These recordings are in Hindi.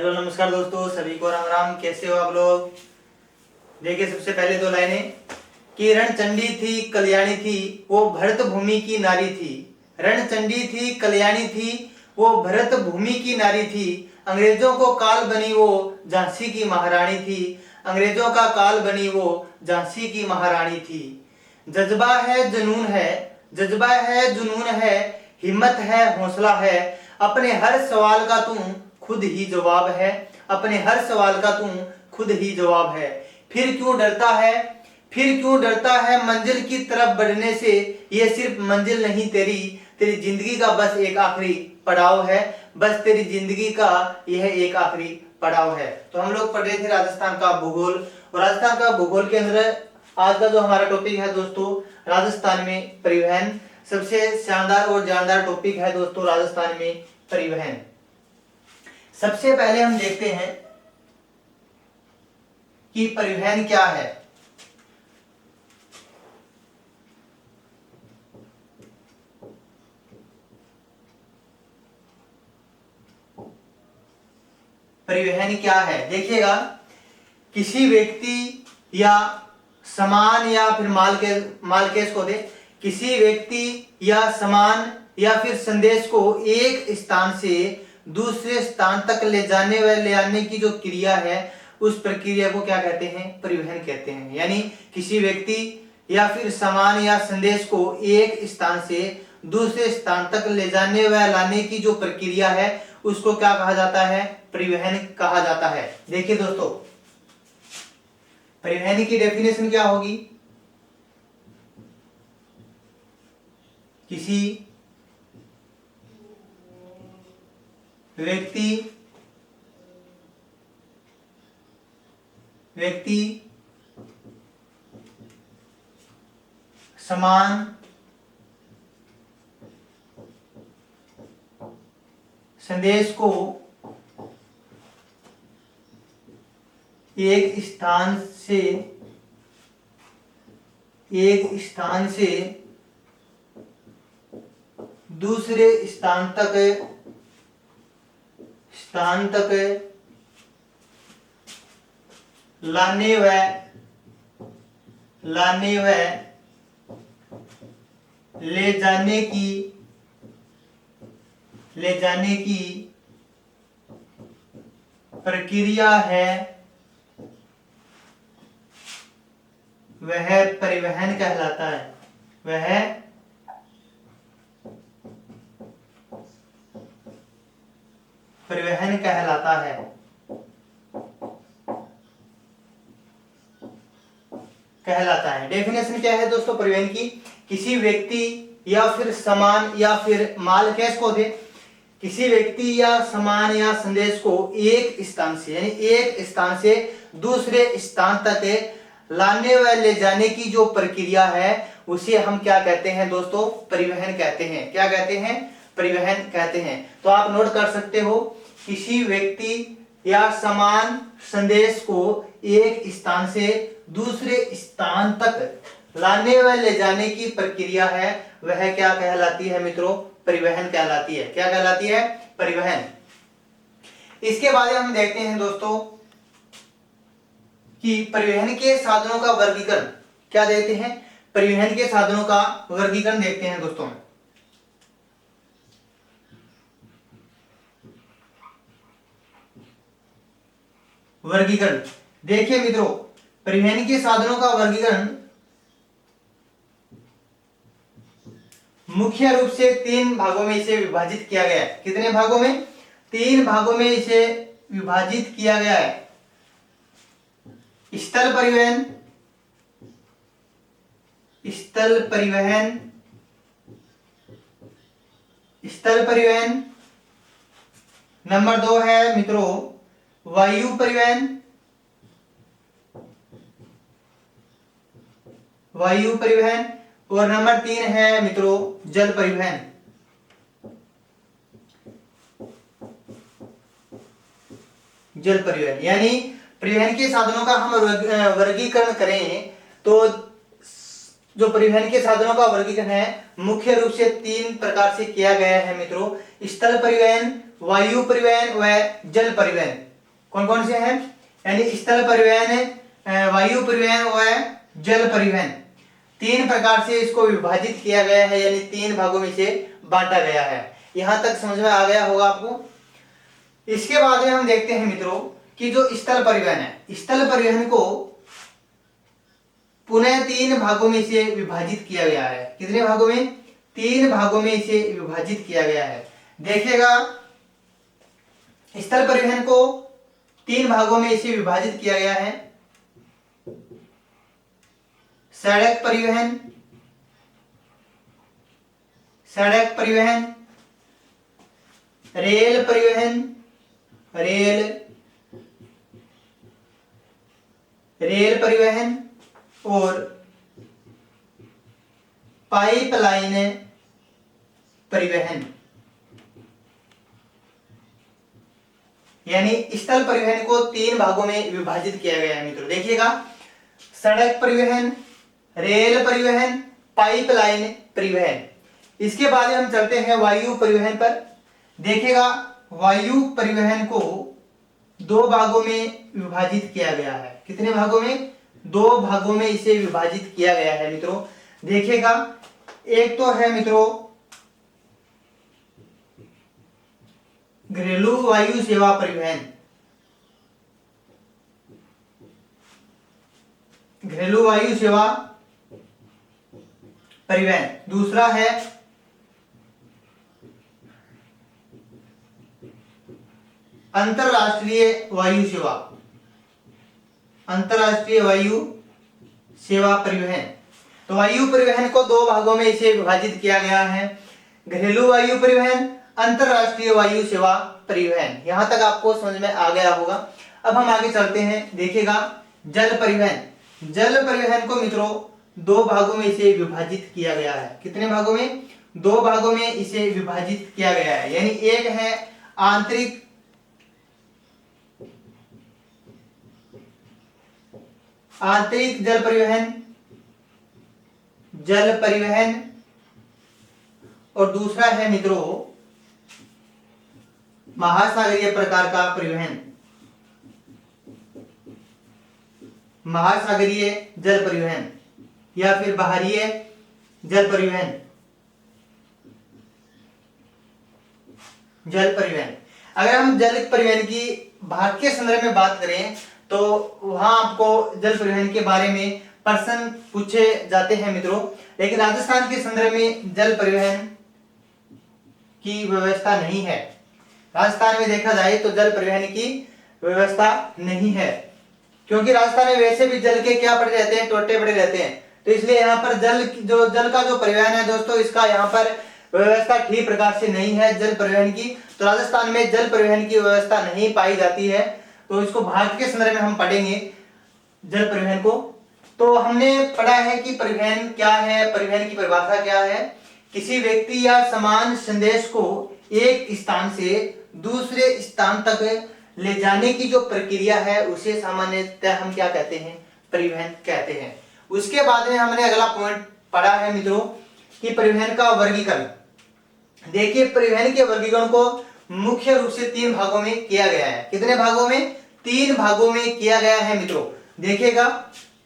हेलो नमस्कार दोस्तों, सभी को राम राम। कैसे हो आप लोग? देखिए, सबसे पहले दो लाइनें कि रणचंडी थी कल्याणी थी, वो भरत भूमि की नारी थी। रणचंडी थी कल्याणी थी, वो भरत भूमि की नारी थी। अंग्रेजों को काल बनी वो झांसी की महारानी थी। अंग्रेजों का काल बनी वो झांसी की महारानी थी। जज्बा है जुनून है, जज्बा है जुनून है, हिम्मत है हौसला है, अपने हर सवाल का तुम खुद ही जवाब है। अपने हर सवाल का तुम खुद ही जवाब है। फिर क्यों डरता है, फिर क्यों डरता है मंजिल की तरफ बढ़ने से। ये सिर्फ मंजिल नहीं तेरी, तेरी जिंदगी का बस एक आखिरी पड़ाव है। बस तेरी जिंदगी का यह एक आखिरी पड़ाव है। तो हम लोग पढ़ रहे थे राजस्थान का भूगोल, और राजस्थान का भूगोल के अंदर आज का जो हमारा टॉपिक है दोस्तों, राजस्थान में परिवहन। सबसे शानदार और जानदार टॉपिक है दोस्तों राजस्थान में परिवहन। सबसे पहले हम देखते हैं कि परिवहन क्या है। परिवहन क्या है देखिएगा, किसी व्यक्ति या सामान या फिर माल के इसको दे, किसी व्यक्ति या सामान या फिर संदेश को एक स्थान से दूसरे स्थान तक ले जाने व ले आने की जो क्रिया है, उस प्रक्रिया को क्या कहते हैं? परिवहन कहते हैं। यानी किसी व्यक्ति या फिर सामान या संदेश को एक स्थान से दूसरे स्थान तक ले जाने व लाने की जो प्रक्रिया है, उसको क्या कहा जाता है? परिवहन कहा जाता है। देखिए दोस्तों, परिवहन की डेफिनेशन क्या होगी? किसी व्यक्ति समान संदेश को एक स्थान से दूसरे स्थान तक लाने व ले जाने की प्रक्रिया है, वह परिवहन कहलाता है। वह परिवहन कहलाता है। डेफिनेशन क्या है दोस्तों परिवहन की? किसी व्यक्ति या फिर सामान या फिर माल को दे, किसी व्यक्ति या सामान या संदेश को एक स्थान से यानी एक स्थान से दूसरे स्थान तक लाने व ले जाने की जो प्रक्रिया है, उसे हम क्या कहते हैं दोस्तों? परिवहन कहते हैं। क्या कहते हैं? परिवहन कहते हैं। तो आप नोट कर सकते हो, किसी व्यक्ति या सामान संदेश को एक स्थान से दूसरे स्थान तक लाने व ले जाने की प्रक्रिया है, वह क्या कहलाती है मित्रों? परिवहन कहलाती है। क्या कहलाती है? परिवहन। इसके बाद हम देखते हैं दोस्तों कि परिवहन के साधनों का वर्गीकरण। क्या देखते हैं? परिवहन के साधनों का वर्गीकरण देखते हैं दोस्तों। वर्गीकरण देखिए मित्रों, परिवहन के साधनों का वर्गीकरण मुख्य रूप से 3 भागों में इसे विभाजित किया गया है। कितने भागों में? 3 भागों में इसे विभाजित किया गया है। स्थल परिवहन, स्थल परिवहन। नंबर 2 है मित्रों वायु परिवहन, और नंबर 3 है मित्रों जल परिवहन। यानी परिवहन के साधनों का हम वर्गीकरण करें तो जो परिवहन के साधनों का वर्गीकरण है मुख्य रूप से 3 प्रकार से किया गया है मित्रों। स्थल परिवहन, वायु परिवहन व जल परिवहन। कौन कौन से हैं? यानी स्थल परिवहन, वायु परिवहन व जल परिवहन। 3 प्रकार से इसको विभाजित किया गया है, यानी 3 भागों में इसे बांटा गया है। यहां तक समझ में आ गया होगा आपको। इसके बाद में हम देखते हैं मित्रों कि जो स्थल परिवहन है, स्थल परिवहन को पुनः 3 भागों में इसे विभाजित किया गया है। कितने भागों में? 3 भागों में इसे विभाजित किया गया है। देखिएगा, स्थल परिवहन को 3 भागों में इसे विभाजित किया गया है। सड़क परिवहन, सड़क परिवहन, रेल परिवहन, रेल परिवहन और पाइपलाइन परिवहन। यानी स्थल परिवहन को 3 भागों में विभाजित किया गया है मित्रों। देखिएगा, सड़क परिवहन, रेल परिवहन, पाइपलाइन परिवहन। इसके बाद हम चलते हैं वायु परिवहन पर। देखिएगा, वायु परिवहन को 2 भागों में विभाजित किया गया है। कितने भागों में? 2 भागों में इसे विभाजित किया गया है मित्रों। देखिएगा, एक तो है मित्रों घरेलू वायु सेवा परिवहन, घरेलू वायु सेवा परिवहन। दूसरा है अंतरराष्ट्रीय वायु सेवा, अंतरराष्ट्रीय वायु सेवा परिवहन। तो वायु परिवहन को 2 भागों में इसे विभाजित किया गया है, घरेलू वायु परिवहन, अंतरराष्ट्रीय वायु सेवा परिवहन। यहां तक आपको समझ में आ गया होगा। अब हम आगे चलते हैं। देखिएगा, जल परिवहन, जल परिवहन को मित्रों 2 भागों में इसे विभाजित किया गया है। कितने भागों में? 2 भागों में इसे विभाजित किया गया है। यानी एक है आंतरिक जल परिवहन, जल परिवहन, और दूसरा है मित्रों महासागरीय प्रकार का परिवहन, महासागरीय जल परिवहन या फिर बाहरीय जल परिवहन, जल परिवहन। अगर हम जल परिवहन की भारत के संदर्भ में बात करें तो वहां आपको जल परिवहन के बारे में प्रश्न पूछे जाते हैं मित्रों। लेकिन राजस्थान के संदर्भ में जल परिवहन की व्यवस्था नहीं है। राजस्थान में देखा जाए तो जल परिवहन की व्यवस्था नहीं है, क्योंकि राजस्थान में वैसे भी जल के क्या पड़े रहते हैं? टोटे पड़े रहते हैं। तो इसलिए यहाँ पर जल का जो परिवहन है दोस्तों, इसका यहाँ पर व्यवस्था ठीक प्रकार से नहीं है जल परिवहन की। तो राजस्थान में जल परिवहन की व्यवस्था नहीं पाई जाती है। तो इसको भारत के संदर्भ में हम पढ़ेंगे जल परिवहन को। तो हमने पढ़ा है कि परिवहन क्या है, परिवहन की परिभाषा क्या है। किसी व्यक्ति या सामान संदेश को एक स्थान से दूसरे स्थान तक ले जाने की जो प्रक्रिया है उसे सामान्यतः हम क्या कहते हैं? परिवहन कहते हैं। उसके बाद में हमने अगला पॉइंट पढ़ा है मित्रों कि परिवहन का वर्गीकरण। देखिए, परिवहन के वर्गीकरण को मुख्य रूप से 3 भागों में किया गया है। कितने भागों में? 3 भागों में किया गया है मित्रों। देखिएगा,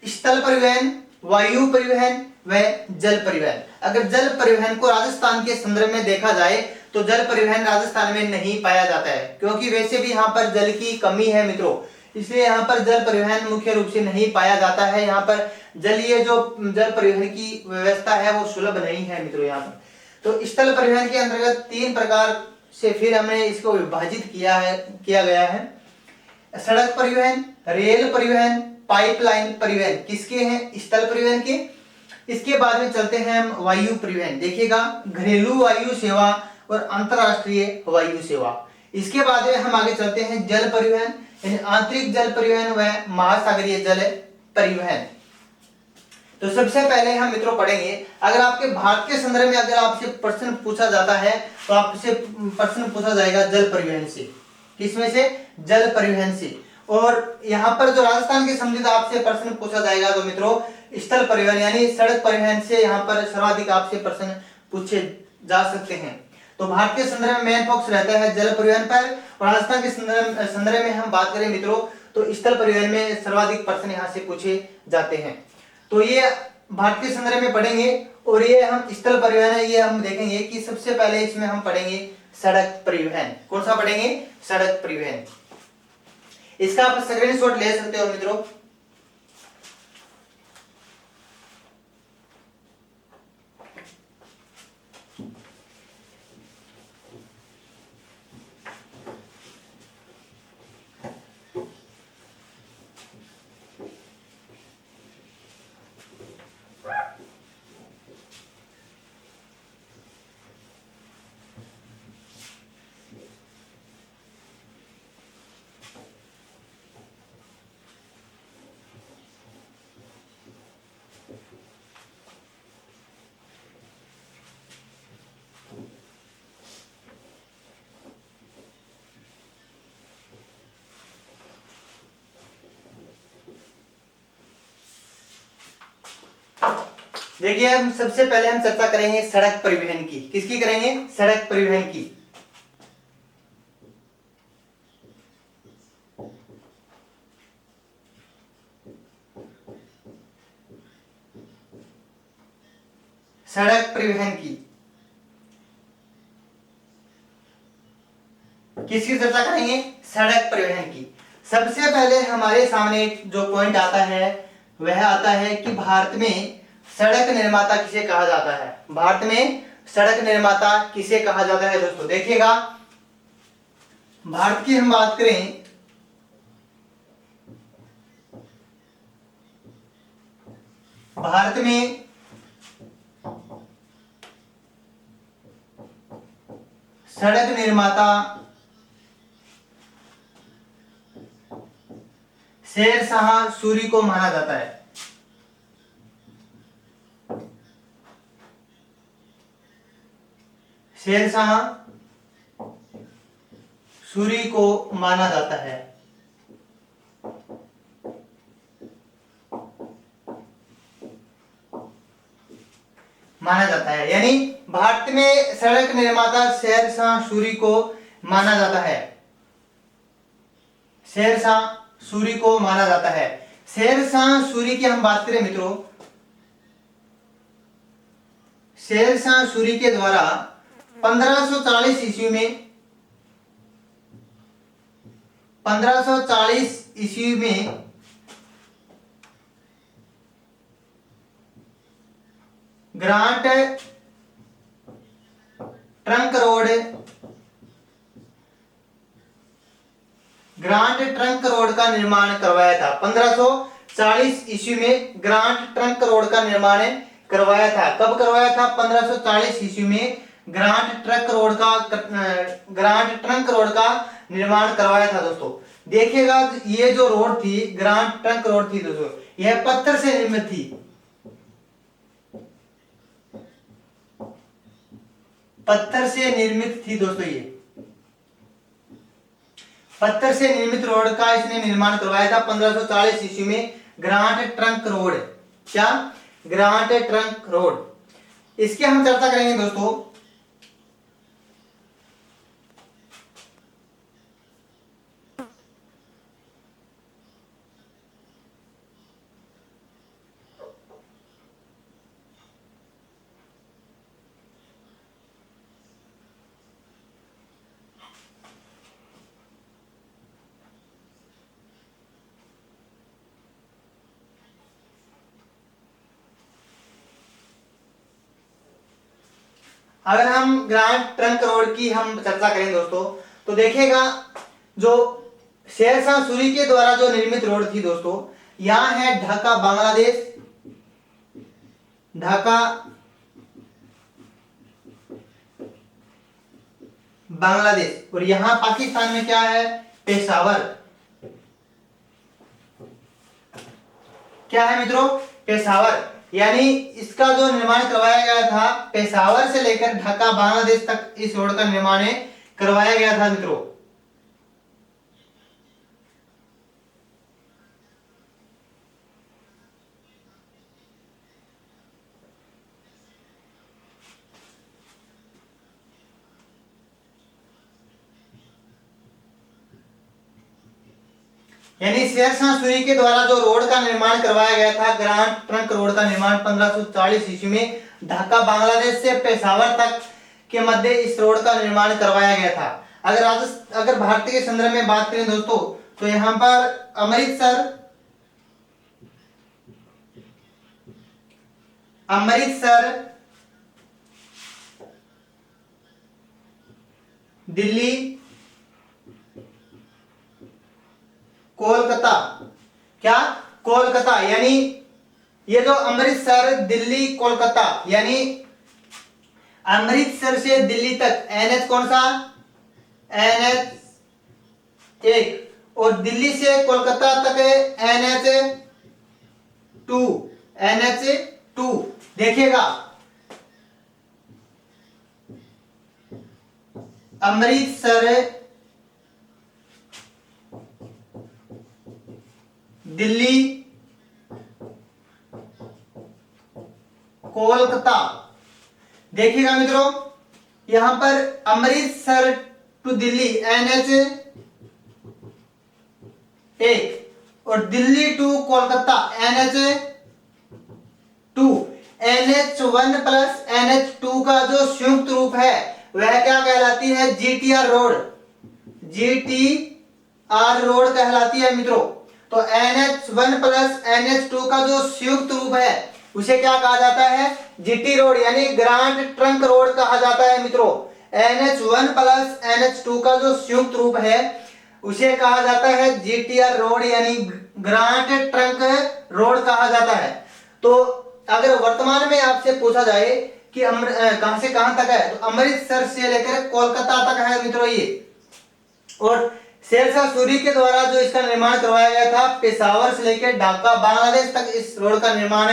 स्थल परिवहन, वायु परिवहन व जल परिवहन। अगर जल परिवहन को राजस्थान के संदर्भ में देखा जाए तो जल परिवहन राजस्थान में नहीं पाया जाता है, क्योंकि वैसे भी यहाँ पर जल की कमी है मित्रों। इसलिए यहाँ पर जल परिवहन मुख्य रूप से नहीं पाया जाता है। यहाँ पर जलीय जो जल परिवहन की व्यवस्था है वो सुलभ नहीं है मित्रों यहाँ पर। तो स्थल परिवहन के अंतर्गत 3 प्रकार से फिर हमने इसको विभाजित किया गया है। सड़क परिवहन, रेल परिवहन, पाइपलाइन परिवहन किसके हैं? स्थल परिवहन के। इसके बाद में चलते हैं हम वायु परिवहन। देखिएगा, घरेलू वायु सेवा और अंतरराष्ट्रीय वायु सेवा। इसके बाद में हम आगे चलते हैं जल परिवहन, यानी आंतरिक जल परिवहन व महासागरीय जल परिवहन। तो सबसे पहले हम मित्रों पढ़ेंगे, अगर आपके भारत के संदर्भ में अगर आपसे प्रश्न पूछा जाता है तो आपसे प्रश्न पूछा जाएगा जल परिवहन से। किसमें से? जल परिवहन से। और यहाँ पर जो राजस्थान के संबंधित आपसे प्रश्न पूछा जाएगा तो मित्रों स्थल परिवहन यानी सड़क परिवहन से यहाँ पर सर्वाधिक आपसे प्रश्न पूछे जा सकते हैं। तो भारत के संदर्भ में मेन फोकस रहता है जल परिवहन पर, और राजस्थान के संदर्भ में हम बात करें मित्रों तो स्थल परिवहन में सर्वाधिक प्रश्न यहाँ से पूछे जाते हैं। तो ये भारत के संदर्भ में पढ़ेंगे, और ये हम स्थल परिवहन है ये हम देखेंगे कि सबसे पहले इसमें हम पढ़ेंगे सड़क परिवहन। कौन सा पढ़ेंगे? सड़क परिवहन। इसका आप स्क्रीनशॉट ले सकते हो मित्रों। देखिए हम सबसे पहले हम चर्चा करेंगे सड़क परिवहन की। किसकी करेंगे? सड़क परिवहन की। सड़क परिवहन की किसकी चर्चा करेंगे? सड़क परिवहन की। सबसे पहले हमारे सामने जो पॉइंट आता है वह आता है कि भारत में सड़क निर्माता किसे कहा जाता है? भारत में सड़क निर्माता किसे कहा जाता है दोस्तों? देखिएगा, भारत की हम बात करें भारत में सड़क निर्माता शेरशाह सूरी को माना जाता है। शेरशाह सूरी को माना जाता है। माना जाता है यानी भारत में सड़क निर्माता शेरशाह सूरी को माना जाता है। शेरशाह सूरी को माना जाता है। शेरशाह सूरी की हम बात करें मित्रों, शेरशाह सूरी के द्वारा 1540 ईस्वी में 1540 ईस्वी में ग्रांट ट्रंक रोड का निर्माण करवाया था। 1540 ईस्वी में ग्रांट ट्रंक रोड का निर्माण करवाया था। कब करवाया था? 1540 ईस्वी में ग्रांट ट्रंक रोड का निर्माण करवाया था दोस्तों। देखिएगा ये जो रोड थी, ग्रांट ट्रंक रोड थी दोस्तों, यह पत्थर से निर्मित थी। पत्थर से निर्मित थी दोस्तों। ये पत्थर से निर्मित रोड का इसने निर्माण करवाया था 1540 ईस्वी में। ग्रांट ट्रंक रोड, क्या? Grant trunk road. इसकी हम चर्चा करेंगे दोस्तों। अगर हम ग्रांट ट्रंक रोड की हम चर्चा करें दोस्तों, तो देखिएगा जो शेरशाह सूरी के द्वारा जो निर्मित रोड थी दोस्तों, यहां है ढाका बांग्लादेश, ढाका बांग्लादेश, और यहां पाकिस्तान में क्या है? पेशावर। क्या है मित्रों? पेशावर। यानी इसका जो निर्माण करवाया गया था पेशावर से लेकर ढाका बांग्लादेश तक इस रोड का निर्माण करवाया गया था मित्रों। यानी शेरशाह सूरी के द्वारा जो रोड का निर्माण करवाया गया था, ग्रांड ट्रंक रोड का निर्माण 1540 ईस्वी में ढाका बांग्लादेश से पेशावर तक के मध्य इस रोड का निर्माण करवाया गया था। अगर भारत के संदर्भ में बात करें दोस्तों, तो यहाँ पर अमृतसर दिल्ली कोलकाता, क्या कोलकाता, यानी ये जो अमृतसर दिल्ली कोलकाता, यानी अमृतसर से दिल्ली तक एनएच कौन सा, NH 1, और दिल्ली से कोलकाता तक NH 2। देखिएगा, अमृतसर दिल्ली कोलकाता। देखिएगा मित्रों, यहां पर अमृतसर टू दिल्ली NH 1 और Delhi to Kolkata NH 2। NH 1 plus NH 2 का जो संयुक्त रूप है वह क्या कहलाती है, GTR रोड, GTR रोड कहलाती है मित्रों। तो NH 1 प्लस NH 2 का जो संयुक्त रूप है उसे क्या कहा जाता है, GT रोड, यानी ग्रांड ट्रंक रोड कहा जाता है मित्रों। NH 1 प्लस NH 2 का जो संयुक्त रूप है उसे कहा जाता है GTR रोड, यानी ग्रांड ट्रंक रोड कहा जाता है। तो अगर वर्तमान में आपसे पूछा जाए कि कहां से कहां तक है, तो अमृतसर से लेकर कोलकाता तक है मित्रों ये। और शेरशाह सूरी के द्वारा जो इसका निर्माण करवाया गया था, पेशावर से लेकर ढाका बांग्लादेश तक इस रोड का निर्माण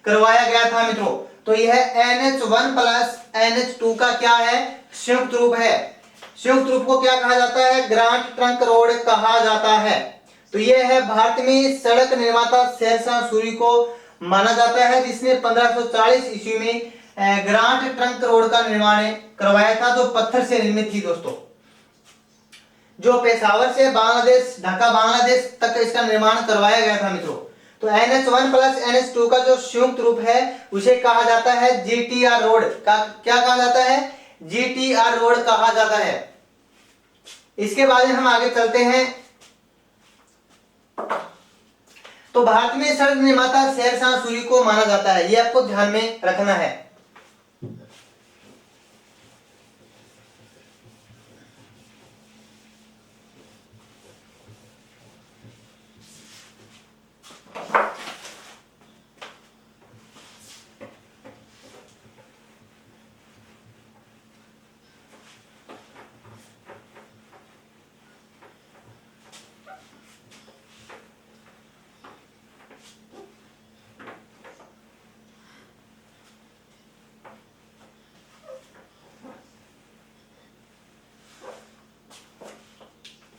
करवाया गया था मित्रों। तो यह NH 1 प्लस NH 2 का क्या है, संयुक्त रूप है। संयुक्त रूप को क्या कहा जाता है, ग्रांड ट्रंक रोड कहा जाता है। तो यह है भारत में सड़क निर्माता शेरशाह सूरी को माना जाता है, जिसने 1540 ईस्वी में ग्रांड ट्रंक रोड का निर्माण करवाया था, जो पत्थर से निर्मित थी दोस्तों, जो पेशावर से बांग्लादेश, ढाका बांग्लादेश तक इसका निर्माण करवाया गया था मित्रों। तो NH 1 प्लस NH 2 का जो संयुक्त रूप है उसे कहा जाता है GTR रोड का, क्या कहा जाता है, GTR रोड कहा जाता है। इसके बाद हम आगे चलते हैं। तो भारत में सड़क निर्माता शेरशाह सूरी को माना जाता है, ये आपको ध्यान में रखना है।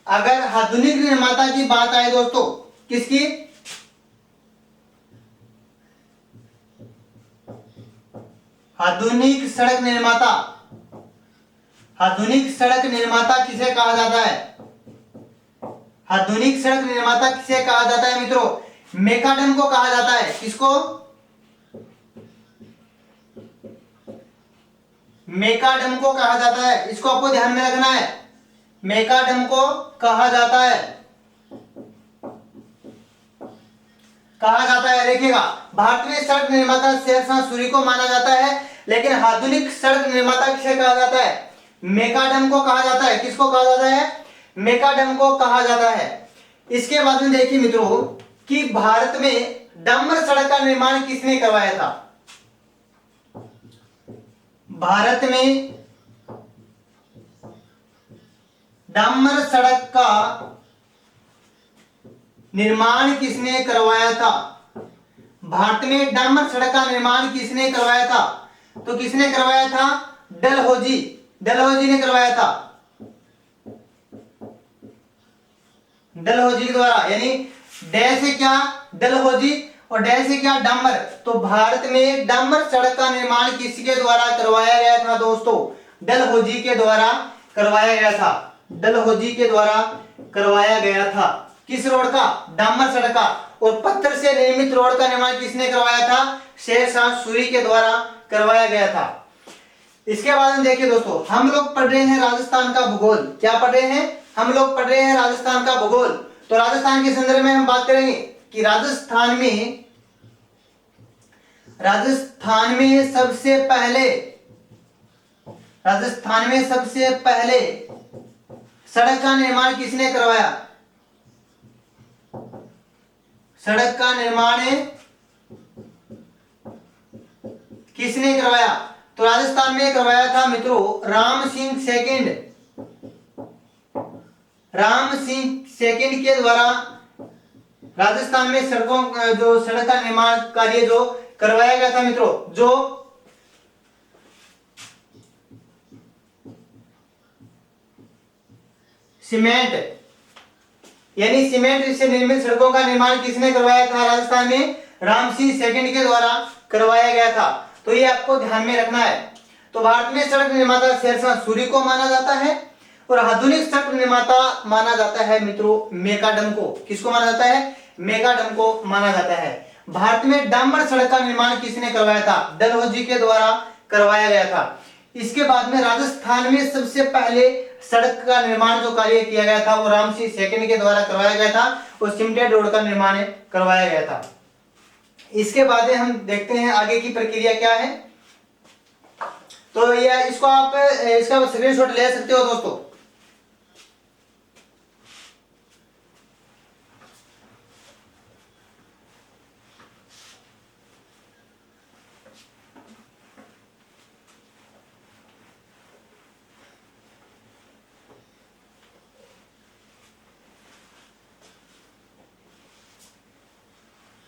अगर आधुनिक निर्माता की बात आए दोस्तों, किसकी, आधुनिक सड़क निर्माता, आधुनिक सड़क निर्माता किसे कहा जाता है, आधुनिक सड़क निर्माता किसे कहा जाता है मित्रों, मैकाडम को कहा जाता है। किसको, मैकाडम को कहा जाता है। इसको आपको ध्यान में रखना है, मैकाडम को कहा जाता है, कहा जाता है। देखिएगा, भारत में सड़क निर्माता शेरशाह सूरी को माना जाता है, लेकिन आधुनिक सड़क निर्माता किसे कहा जाता है, मैकाडम को कहा जाता है। किसको कहा जाता है, मैकाडम को कहा जाता है। इसके बाद में देखिए मित्रों कि भारत में डामर सड़क का निर्माण किसने करवाया था, भारत में डामर सड़क का निर्माण किसने करवाया था, भारत में डामर सड़क का निर्माण किसने करवाया था, तो किसने करवाया था, डलहौजी, डलहौजी ने करवाया था, डलहौजी के द्वारा, यानी डे से क्या, डलहौजी, और डे से क्या, डामर। तो भारत में डामर सड़क का निर्माण किसके द्वारा करवाया गया था दोस्तों, डलहौजी के द्वारा करवाया गया था, डलहौजी के द्वारा करवाया गया था। किस रोड का? डामर सड़क का। और पत्थर से निर्मित रोड का निर्माण किसने करवाया था? शेरशाह सूरी के द्वारा करवाया गया था। इसके बाद में देखिए दोस्तों, हम लोग पढ़ रहे हैं राजस्थान का भूगोल। क्या पढ़ रहे हैं? हम लोग पढ़ रहे हैं राजस्थान का भूगोल। तो राजस्थान के संदर्भ में हम बात करेंगे कि राजस्थान में सबसे पहले सड़क का निर्माण किसने करवाया? सड़क का निर्माण किसने करवाया? तो राजस्थान में करवाया था मित्रों राम सिंह सेकंड के द्वारा राजस्थान में सड़क का निर्माण कार्य जो करवाया गया था मित्रों, जो सीमेंट से निर्मित सड़कों का निर्माण किसने करवाया था? राजस्थान में राम सिंह सेकंड के द्वारा करवाया गया था। तो ये आपको ध्यान में रखना है। तो भारत में सड़क निर्माता शेरशाह सूरी को माना जाता है और आधुनिक सड़क निर्माता माना जाता है मित्रों मेकाडम को। किसको माना जाता है? मेकाडम को माना जाता है। भारत में डामर सड़क का निर्माण किसने करवाया था? डलहौजी के द्वारा करवाया गया था। इसके बाद में राजस्थान में सबसे पहले सड़क का निर्माण जो कार्य किया गया था वो राम सिंह सेकंड के द्वारा करवाया गया था और सीमेंटेड रोड का निर्माण करवाया गया था। इसके बाद हम देखते हैं आगे की प्रक्रिया क्या है। तो ये इसको आप इसका स्क्रीनशॉट ले सकते हो दोस्तों।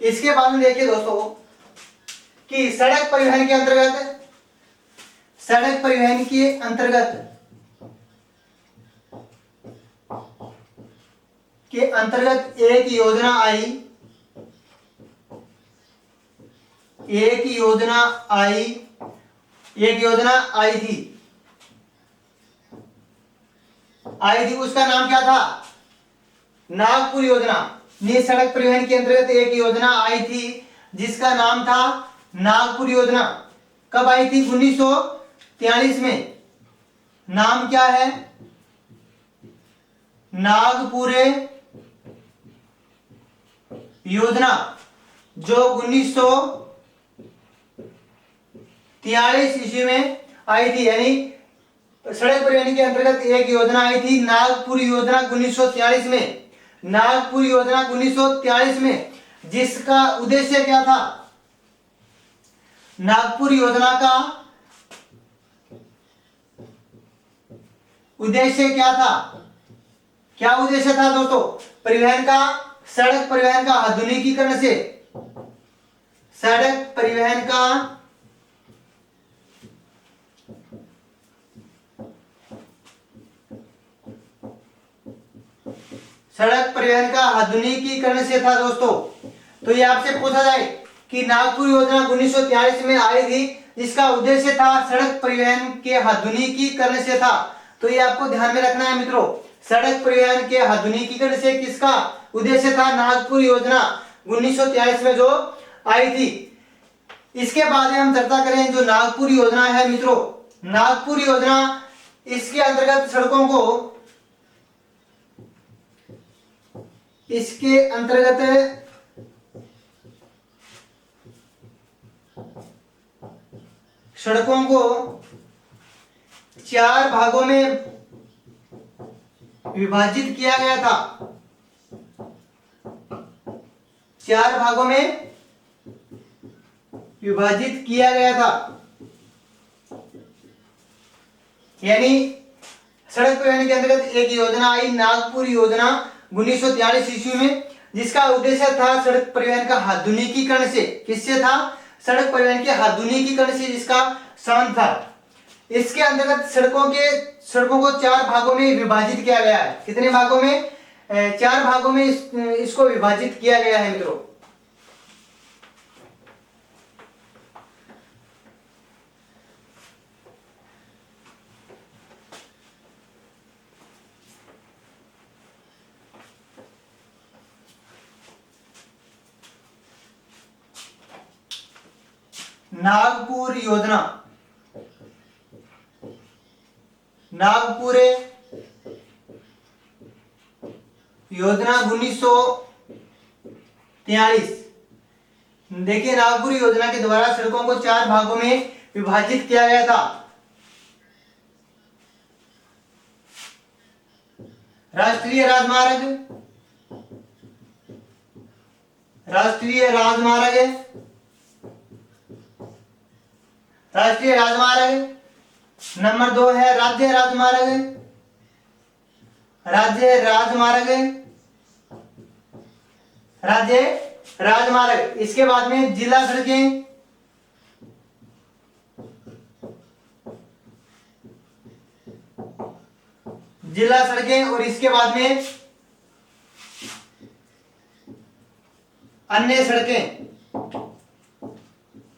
इसके बाद में देखिए दोस्तों कि सड़क परिवहन के अंतर्गत एक योजना आई थी। उसका नाम क्या था? नागपुर योजना। सड़क परिवहन के अंतर्गत एक योजना आई थी जिसका नाम था नागपुर योजना। कब आई थी? 1943 में। नाम क्या है? नागपुर योजना, जो 1943 ईस्वी में आई थी। यानी सड़क परिवहन के अंतर्गत एक योजना आई थी नागपुर योजना 1943 में। नागपुर योजना 1943 में, जिसका उद्देश्य क्या था? नागपुर योजना का उद्देश्य क्या था? क्या उद्देश्य था दोस्तों? सड़क परिवहन का आधुनिकीकरण से सड़क परिवहन का आधुनिकीकरण से था दोस्तों। तो ये आपसे पूछा जाए कि नागपुर योजना 1943 में आई थी जिसका उद्देश्य था सड़क परिवहन के आधुनिकीकरण से था। तो ये आपको ध्यान में रखना है मित्रों, सड़क परिवहन के आधुनिकीकरण से किसका उद्देश्य था? नागपुर योजना 1943 में जो आई थी। इसके बाद हम चर्चा करें जो नागपुर योजना है मित्रों। नागपुर योजना इसके अंतर्गत सड़कों को 4 भागों में विभाजित किया गया था। 4 भागों में विभाजित किया गया था। यानी सड़क परिवहन के अंतर्गत एक योजना आई नागपुर योजना 1943 ईस्वी में, जिसका उद्देश्य था सड़क परिवहन का आधुनिकीकरण से। किससे था? सड़क परिवहन के आधुनिकीकरण से जिसका संबंध था। इसके अंतर्गत सड़कों को 4 भागों में विभाजित किया गया है। कितने भागों में? 4 भागों में इसको विभाजित किया गया है मित्रों। नागपुर योजना, नागपुर योजना 1943। देखिए नागपुर योजना के द्वारा सड़कों को 4 भागों में विभाजित किया गया था। राष्ट्रीय राजमार्ग, राष्ट्रीय राजमार्ग, राष्ट्रीय राजमार्ग। नंबर 2 है राज्य राजमार्ग, राज्य राजमार्ग, राज्य राजमार्ग। इसके बाद में जिला सड़कें, जिला सड़कें, और इसके बाद में अन्य सड़कें,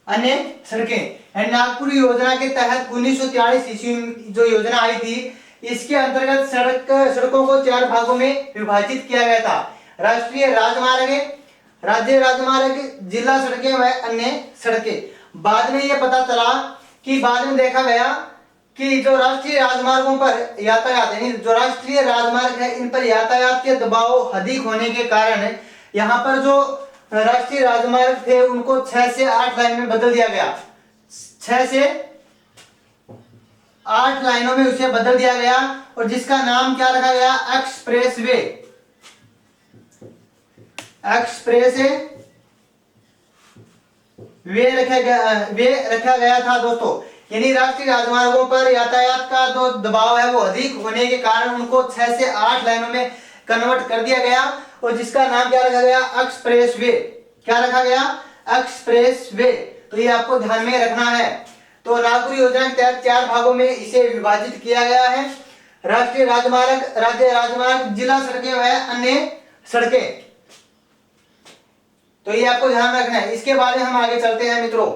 अन्य सड़कें। नागपुर योजना के तहत 1943 ईस्वी जो योजना आई थी, इसके अंतर्गत सड़कों को 4 भागों में विभाजित किया गया था। राष्ट्रीय राजमार्ग, राज्य राजमार्ग, जिला सड़कें व अन्य सड़कें। बाद में यह पता चला कि बाद में देखा गया कि जो राष्ट्रीय राजमार्गों पर यातायात यानी जो राष्ट्रीय राजमार्ग है, इन पर यातायात के दबाव अधिक होने के कारण यहाँ पर जो राष्ट्रीय राजमार्ग थे उनको 6 से 8 लाइन में बदल दिया गया। 6 से 8 लाइनों में उसे बदल दिया गया, और जिसका नाम क्या रखा गया? एक्सप्रेस वे, एक्सप्रेस वे रखा गया था दोस्तों। यानी राष्ट्रीय राजमार्गों पर यातायात का जो दबाव है वो अधिक होने के कारण उनको 6 से 8 लाइनों में कन्वर्ट कर दिया गया, और जिसका नाम क्या रखा गया? Express way. क्या रखा गया? Express way. तो ये आपको ध्यान में रखना है। तो नागपुर योजना के तहत 4 भागों में इसे विभाजित किया गया है। राष्ट्रीय राजमार्ग, राज्य राजमार्ग, जिला सड़कें व अन्य सड़कें। तो ये आपको ध्यान रखना है। इसके बाद हम आगे चलते हैं मित्रों।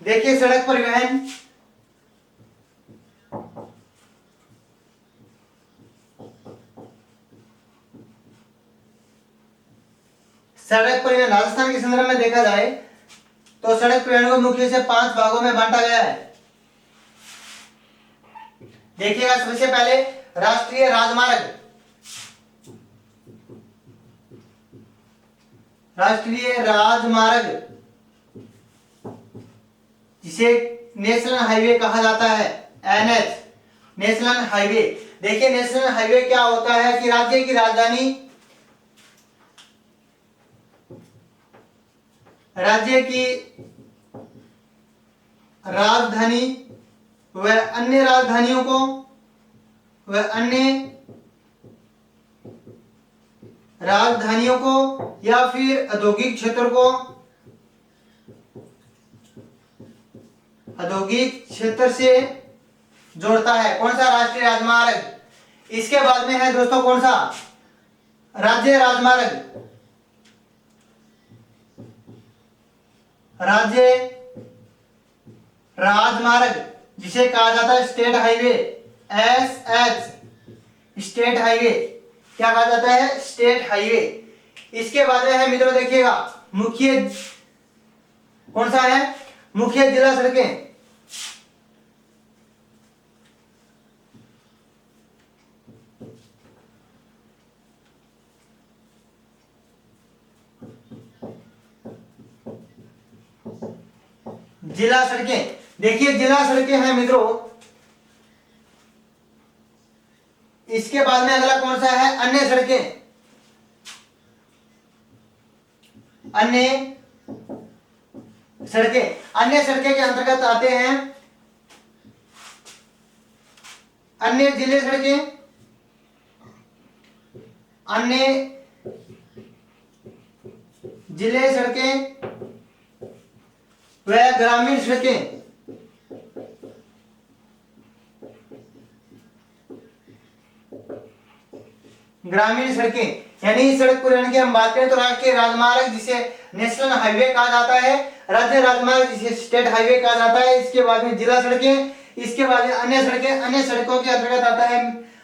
देखिए सड़क परिवहन, सड़क परिवहन राजस्थान के संदर्भ में देखा जाए तो सड़क परिवहन को मुख्य से 5 भागों में बांटा गया है। देखिएगा सबसे पहले राष्ट्रीय राजमार्ग, राष्ट्रीय राजमार्ग जिसे नेशनल हाईवे कहा जाता है, एनएच, नेशनल हाईवे। देखिए नेशनल हाईवे क्या होता है कि राज्य की राजधानी, राज्य की राजधानी व अन्य राजधानियों को, व अन्य राजधानियों को या फिर औद्योगिक क्षेत्र को, औद्योगिक क्षेत्र से जोड़ता है। कौन सा? राष्ट्रीय राजमार्ग। इसके बाद में है दोस्तों कौन सा? राज्य राजमार्ग, राज्य राजमार्ग जिसे कहा जाता है state highway, SH, state highway. क्या कहा जाता है? State highway. इसके बाद में है मित्रों देखिएगा मुख्य, कौन सा है? मुख्य जिला सड़कें, जिला सड़कें। देखिए जिला सड़कें हैं मित्रों। इसके बाद में अगला कौन सा है? अन्य सड़कें, अन्य सड़कें। अन्य सड़कें के अंतर्गत आते हैं अन्य जिले सड़कें, अन्य जिले सड़कें व ग्रामीण सड़कें। ग्रामीण सड़कें यानी सड़क परिवहन की हम बात करें तो राष्ट्रीय राजमार्ग जिसे नेशनल हाईवे कहा जाता है, राज्य राजमार्ग जिसे स्टेट हाईवे कहा जाता है, इसके बाद में जिला सड़कें, इसके बाद में अन्य सड़कें, अन्य सड़कों के अंतर्गत आता है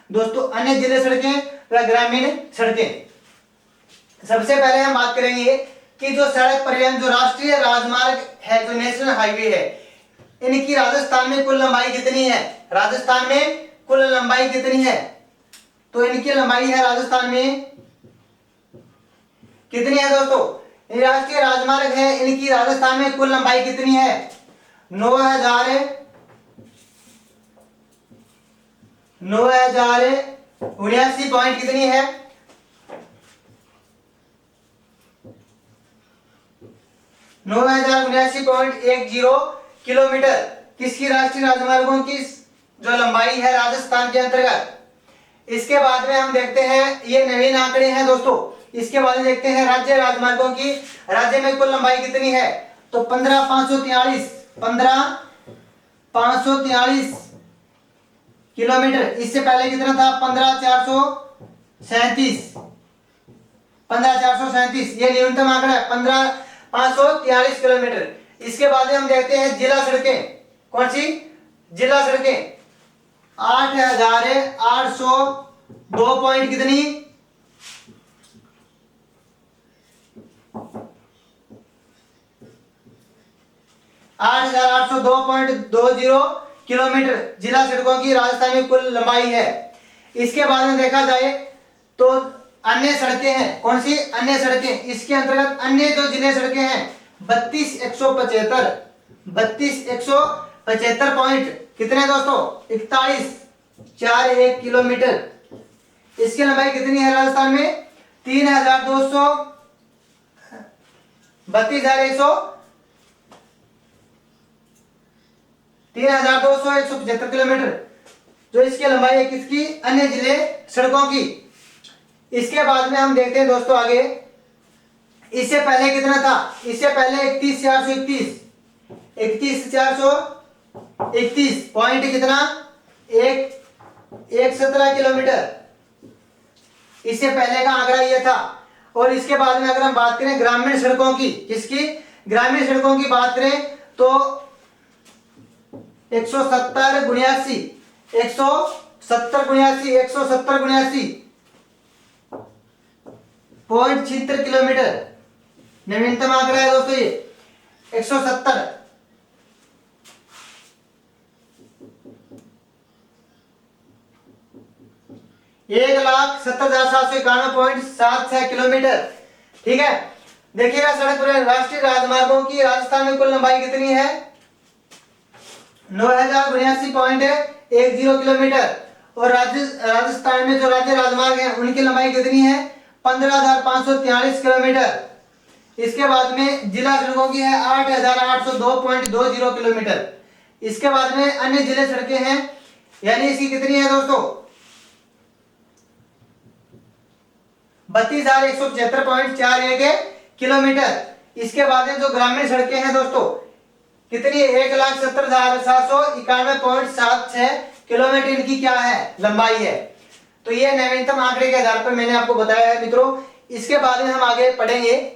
दोस्तों अन्य जिले सड़कें व ग्रामीण सड़कें। सबसे पहले हम बात करेंगे कि जो सड़क परिवहन जो राष्ट्रीय राजमार्ग है, जो नेशनल हाईवे है, इनकी राजस्थान में कुल लंबाई कितनी है? राजस्थान में कुल लंबाई कितनी है? तो इनकी लंबाई है राजस्थान में कितनी है दोस्तों? ये राष्ट्रीय राजमार्ग है, इनकी राजस्थान में कुल लंबाई कितनी है? 9,079 पॉइंट कितनी है? 9,079.10 किलोमीटर किसकी राष्ट्रीय राजमार्गों की जो लंबाई है राजस्थान के अंतर्गत। इसके बाद में हम देखते हैं, ये नवीन आंकड़े हैं दोस्तों। इसके बाद में देखते हैं राज्य राजमार्गों की, राज्य में कुल लंबाई कितनी है? तो 15,543 किलोमीटर। इससे पहले कितना था? 15,437 ये न्यूनतम आंकड़ा है, 15,543 किलोमीटर। इसके बाद में हम देखते हैं जिला सड़कें। कौन सी? जिला सड़कें 8,802 पॉइंट कितनी? 8,802.20 किलोमीटर जिला सड़कों की राजस्थान में कुल लंबाई है। इसके बाद में देखा जाए तो अन्य सड़कें हैं। कौन सी? अन्य सड़कें। इसके अंतर्गत अन्य जो जिले सड़कें हैं 32,175 पॉइंट कितने दोस्तों? 4141 किलोमीटर। इसकी लंबाई कितनी है राजस्थान में? 3,275 किलोमीटर जो इसकी लंबाई है किसकी? अन्य जिले सड़कों की। इसके बाद में हम देखते हैं दोस्तों आगे, इससे पहले कितना था? इससे पहले 31,431 पॉइंट कितना? 117 किलोमीटर। इससे पहले का आंकड़ा ये था। और इसके बाद में अगर हम बात करें ग्रामीण सड़कों की, किसकी? ग्रामीण सड़कों की बात करें तो 170 किलोमीटर नवीनतम आंकड़ा है दोस्तों ये 170। एक लाख 70,791.76 किलोमीटर। ठीक है, देखिएगा सड़क परिवहन राष्ट्रीय राजमार्गों की राजस्थान में कुल लंबाई कितनी है? 9,079.10 किलोमीटर। और राजस्थान में जो राज्य राजमार्ग है उनकी लंबाई कितनी है? 15,543 किलोमीटर। इसके बाद में जिला सड़कों की है 8,802.20 किलोमीटर। इसके बाद में अन्य जिले सड़कें हैं, यानी इसकी कितनी है दोस्तों? 32,175.41 किलोमीटर। इसके बाद में जो ग्रामीण सड़कें हैं दोस्तों कितनी? 1,70,791.76 किलोमीटर इनकी क्या है? लंबाई है। तो ये नवीनतम आंकड़े के आधार पर मैंने आपको बताया है मित्रों। इसके बाद में हम आगे पढ़ेंगे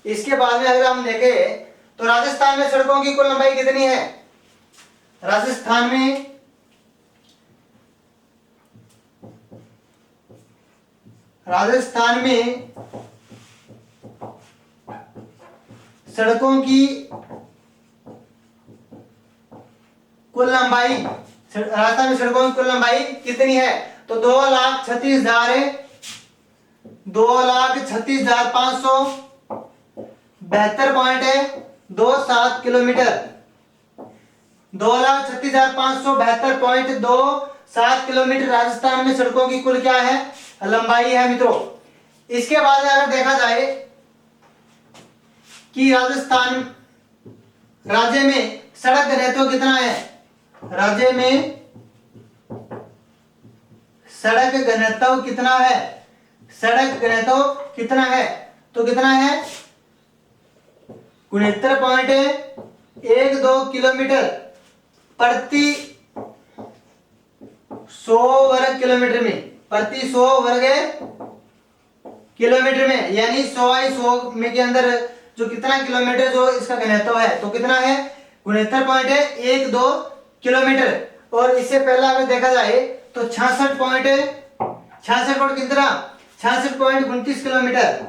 इसके बाद में अगर हम देखें तो राजस्थान में सड़कों की कुल लंबाई कितनी है? राजस्थान में सड़कों की कुल लंबाई, राजस्थान में सड़कों की कुल लंबाई कितनी है? तो 2,36,572.27 किलोमीटर। 2,36,572.27 किलोमीटर राजस्थान में सड़कों की कुल क्या है? लंबाई है मित्रों। इसके बाद में अगर देखा जाए कि राजस्थान राज्य में सड़क घनत्व कितना है, राज्य में सड़क घनत्व कितना है, सड़क घनत्व कितना है, तो कितना है 69.12 किलोमीटर प्रति 100 वर्ग किलोमीटर में, प्रति 100 वर्ग किलोमीटर में, यानी 100 में के अंदर जो कितना किलोमीटर जो इसका घनत्व है, तो कितना है 69.12 किलोमीटर। और इससे पहला अगर देखा जाए तो 66.29 किलोमीटर,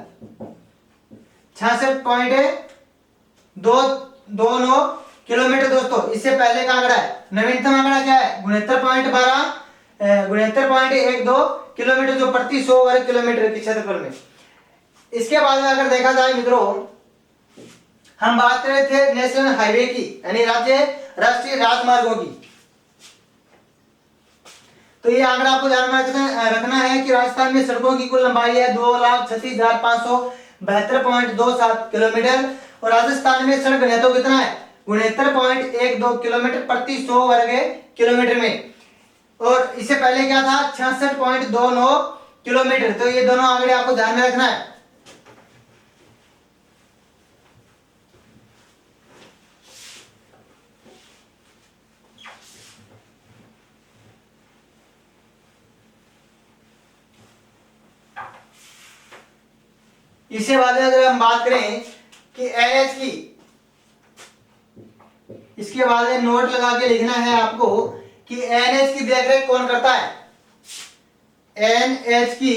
66.29 किलोमीटर दोस्तों, इससे पहले का आंकड़ा है। नवीनतम आंकड़ा क्या है 69.12 किलोमीटर जो प्रति 100 वर्ग किलोमीटर के क्षेत्रफल में। इसके बाद में अगर देखा जाए मित्रों, हम बात कर रहे थे नेशनल हाईवे की, यानी राष्ट्रीय राजमार्गों की। तो ये आंकड़ा आपको ध्यान में रखना है कि राजस्थान में सड़कों की कुल लंबाई है 2,36,572.27 किलोमीटर और राजस्थान में सड़क घनत्व कितना है 69.12 किलोमीटर प्रति 100 वर्ग किलोमीटर में। और इससे पहले क्या था 66.29 किलोमीटर। तो ये दोनों आंकड़े आपको ध्यान में रखना है। इसके बाद में अगर हम बात करें कि एनएच की, इसके बाद में नोट लगा के लिखना है आपको कि एनएच की देखरेख कौन करता है। एनएच की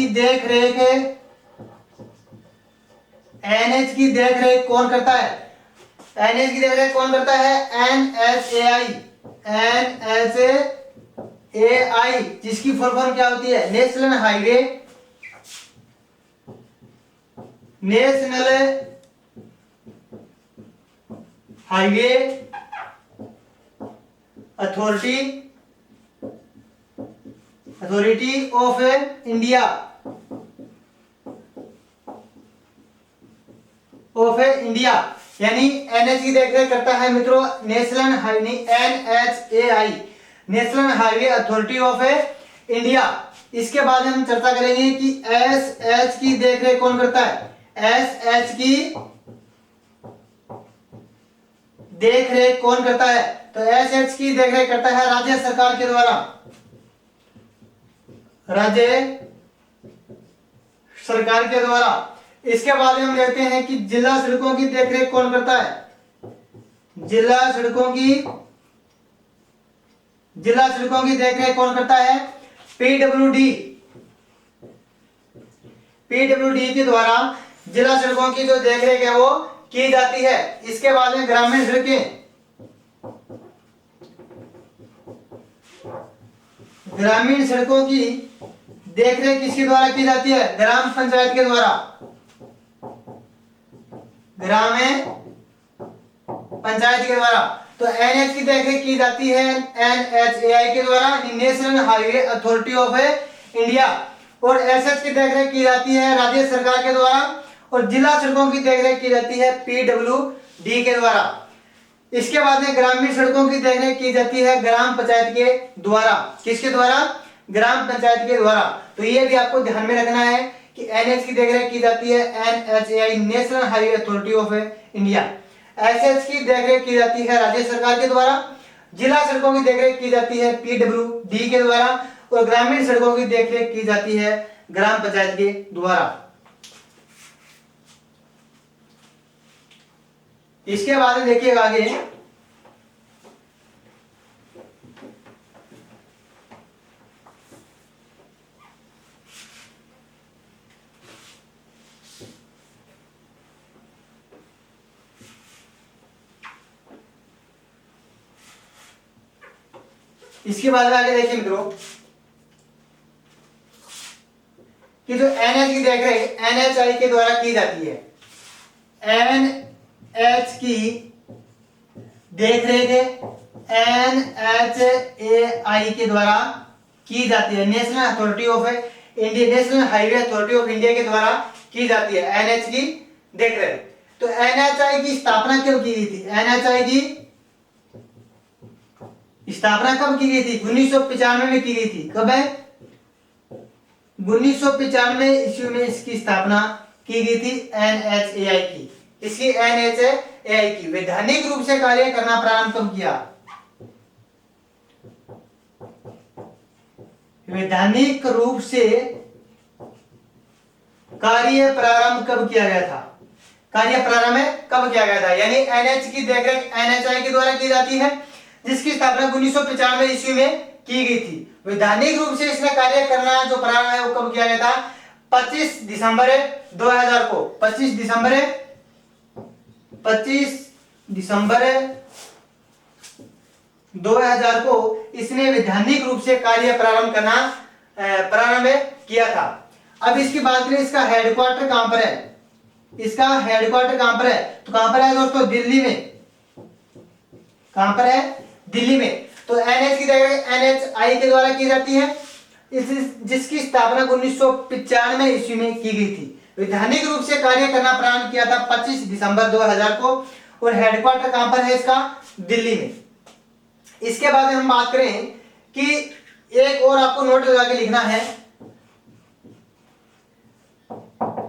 देखरेख कौन करता है, एनएच की देखरेख कौन करता है एनएचएआई, जिसकी फुल फॉर्म क्या होती है national highway authority of India, यानी एनएच की देखरेख करता है मित्रों NHAI, national highway authority of India. इसके बाद हम चर्चा करेंगे कि एसएच की देखरेख कौन करता है। एसएच की देखरेख कौन करता है, तो एसएच की देखरेख करता है राज्य सरकार के द्वारा, राज्य सरकार के द्वारा। इसके बाद हम देखते हैं कि जिला सड़कों की देखरेख कौन करता है। जिला सड़कों की देखरेख कौन करता है पीडब्ल्यूडी के द्वारा जिला सड़कों की जो देखरेख है वो की जाती है। इसके बाद में ग्रामीण सड़कों की देखरेख किसके द्वारा की जाती है, ग्राम पंचायत के द्वारा, ग्राम पंचायत के द्वारा। तो एनएच की देखरेख की जाती है एनएचएआई के द्वारा, national highway authority of India. और एसएच की देखरेख की जाती है राज्य सरकार के द्वारा और जिला सड़कों की देखरेख की जाती है पीडब्ल्यूडी के द्वारा। इसके बाद में ग्रामीण सड़कों की देखरेख की जाती है ग्राम पंचायत के द्वारा। किसके द्वारा, ग्राम पंचायत के द्वारा। तो ये भी आपको ध्यान में रखना है कि एनएच की देखरेख की जाती है NHAI, national highway authority of India. SH की देखरेख की जाती है राज्य सरकार के द्वारा, जिला सड़कों की देखरेख की जाती है पीडब्ल्यूडी के द्वारा और ग्रामीण सड़कों की देखरेख की जाती है ग्राम पंचायत के द्वारा। इसके बाद में देखिएगा आगे, इसके बाद में आगे देखिए मित्रों कि जो एनएच की देखरेख एनएचआई के द्वारा की जाती है। एनएच की देखरेख एनएचएआई के द्वारा की जाती है, national authority of India, national highway authority of India के द्वारा की जाती है एनएच की देखरेख। तो एनएचआई की स्थापना कब की गई थी? एनएचआई की स्थापना कब की गई थी? 1995 में की गई थी। कब है? 1995 ईस्वी में इसकी स्थापना की गई थी एनएचएआई की। इसकी एनएचएआई की वैधानिक रूप से कार्य करना प्रारंभ कब किया? वैधानिक रूप से कार्य प्रारंभ कब किया गया था? कार्य प्रारंभ कब किया गया था? यानी एनएच की देखरेख एनएचआई के द्वारा की जाती है, जिसकी स्थापना 1995 ईस्वी में की गई थी। वैधानिक रूप से इसमें कार्य करना जो प्रारंभ है वो कब किया गया था? 25 दिसंबर 2000 को। 25 दिसंबर 2000 को इसने वैधानिक रूप से कार्य प्रारंभ किया था। अब इसकी बात करें, इसका हेडक्वार्टर कहां पर है? इसका हेडक्वार्टर कहां पर है? तो कहां पर है दोस्तों? दिल्ली में। कहां पर है? दिल्ली में। तो एनएच की जगह एनएचआई के द्वारा की जाती है, जिसकी स्थापना 1995 ईस्वी में की गई थी। वैधानिक रूप से कार्य करना प्रारंभ किया था 25 दिसंबर 2000 को, और हेडक्वार्टर कहां पर है इसका? दिल्ली में। इसके बाद हम बात करें कि एक और आपको नोट लगा के लिखना है।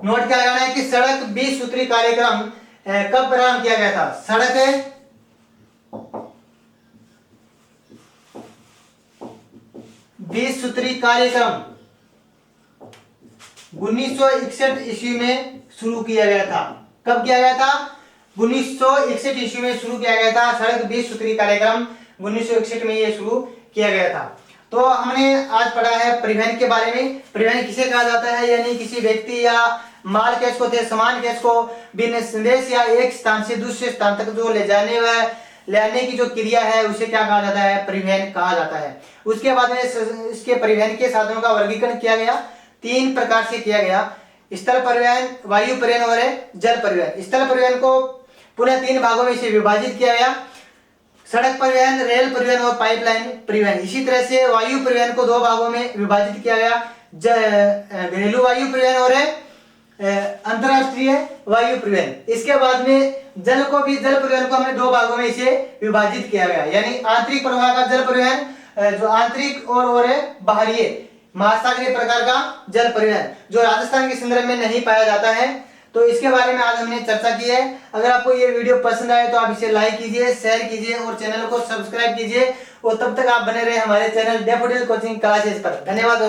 नोट क्या लगाना है कि सड़क 20 सूत्री कार्यक्रम कब प्रारंभ किया गया था? सड़क 20 सूत्री कार्यक्रम 1961 ईस्वी में शुरू किया गया था। कब किया गया था? 1961 ईस्वी में शुरू किया गया था। सड़क 20 सूत्री कार्यक्रम 1961 में ये शुरू किया गया था। तो हमने आज पढ़ा है परिवहन के बारे में। परिवहन किसे कहा जाता है? यानी किसी व्यक्ति या माल कैश को सामान कैश को बिना संदेश या एक स्थान से दूसरे स्थान तक जो ले जाने व ले आने की जो क्रिया है उसे क्या कहा जाता है? परिवहन कहा जाता है। उसके बाद में इसके परिवहन के साधनों का वर्गीकरण किया गया, 3 प्रकार से किया गया। स्थल परिवहन, वायु परिवहन और जल परिवहन। स्थल परिवहन को पुनः 3 भागों में इसे विभाजित किया गया, सड़क परिवहन, रेल परिवहन और पाइपलाइन परिवहन। इसी तरह से वायु परिवहन को 2 भागों में विभाजित किया गया, घरेलू वायु परिवहन और अंतरराष्ट्रीय वायु परिवहन। इसके बाद में जल परिवहन को हमने 2 भागों में इसे विभाजित किया गया, यानी आंतरिक प्रवाह का जल परिवहन, जो आंतरिक और बाहरी महासागरीय प्रकार का जल परिवहन, जो राजस्थान के संदर्भ में नहीं पाया जाता है। तो इसके बारे में आज हमने चर्चा की है। अगर आपको ये वीडियो पसंद आए तो आप इसे लाइक कीजिए, शेयर कीजिए और चैनल को सब्सक्राइब कीजिए। और तब तक आप बने रहे हमारे चैनल डैफोडिल कोचिंग क्लासेस पर। धन्यवाद।